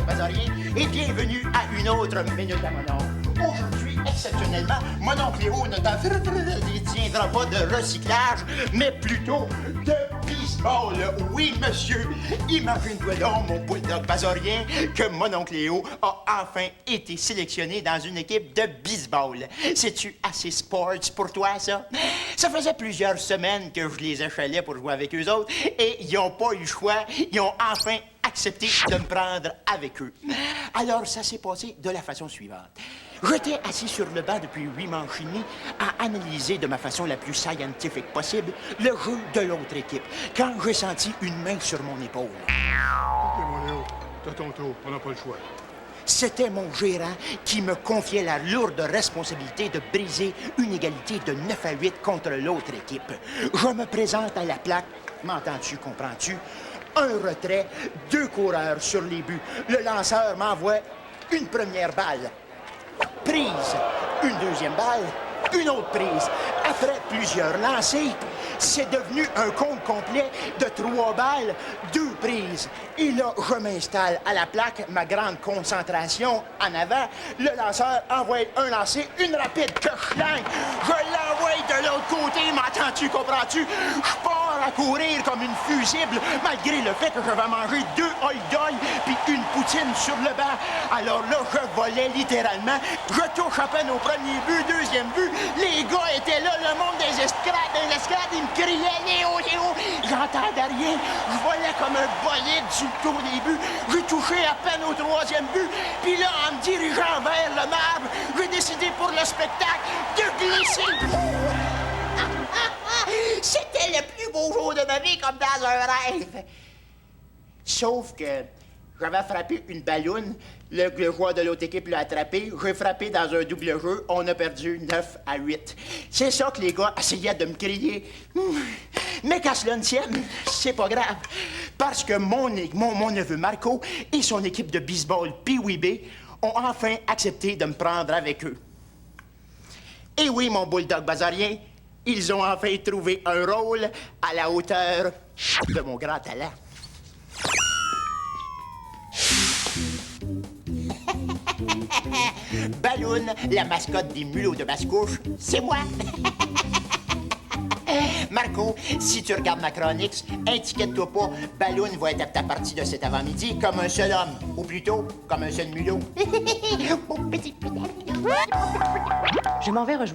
Bulldog Bazarien et bienvenue à une autre Minute à mon oncle. Aujourd'hui, exceptionnellement, mon oncle Léo ne tiendra pas de recyclage, mais plutôt de baseball. Oui, monsieur, imagine-toi donc, mon Bulldog Bazarien, que mon oncle Léo a enfin été sélectionné dans une équipe de baseball. C'est-tu assez sports pour toi, ça? Ça faisait plusieurs semaines que je les achalais pour jouer avec eux autres et ils n'ont pas eu le choix. Ils ont enfin accepté de me prendre avec eux. Alors, ça s'est passé de la façon suivante. J'étais assis sur le banc depuis 8 manches et demie à analyser de ma façon la plus scientifique possible le jeu de l'autre équipe quand j'ai senti une main sur mon épaule. OK, mon Léo, t'as ton tour. On n'a pas le choix. C'était mon gérant qui me confiait la lourde responsabilité de briser une égalité de 9 à 8 contre l'autre équipe. Je me présente à la plaque. M'entends-tu, comprends-tu? Un retrait, 2 coureurs sur les buts. Le lanceur m'envoie une première balle. Prise. Une deuxième balle. Une autre prise. Après plusieurs lancers, c'est devenu un compte complet de 3 balles, 2 prises. Et là, je m'installe à la plaque, ma grande concentration en avant. Le lanceur envoie un lancer, une rapide que schlang. Je l'envoie de l'autre côté, m'entends-tu, comprends-tu? Je pars à courir comme une fusible, malgré le fait que je vais manger 2 hot-dogs puis une poutine sur le banc. Alors là, je volais littéralement. Je touche à peine au premier but, deuxième but. Les gars étaient là, le monde des escades, ils me criaient « Léo, Léo ». J'entendais rien. Je volais comme un bolide sur le tour des buts. J'ai touché à peine au troisième but. Puis là, en me dirigeant vers le marbre, j'ai décidé pour le spectacle de glisser. C'était le plus beau jour de ma vie, comme dans un rêve. Sauf que j'avais frappé une balloune. Le joueur de l'autre équipe l'a attrapé. J'ai frappé dans un double jeu. On a perdu 9 à 8. C'est ça que les gars essayaient de me crier. Mais qu'à cela ne tienne, c'est pas grave. Parce que mon neveu Marco et son équipe de baseball Pee-wee B ont enfin accepté de me prendre avec eux. Et oui, mon Bulldog Bazarien, ils ont enfin trouvé un rôle à la hauteur de mon grand talent. Balloune, la mascotte des mulots de basse-couche, c'est moi. Marco, si tu regardes ma chronique, inquiète-toi pas, Balloune va être à ta partie de cet avant-midi comme un seul homme, ou plutôt comme un seul mulot. Je m'en vais rejoindre.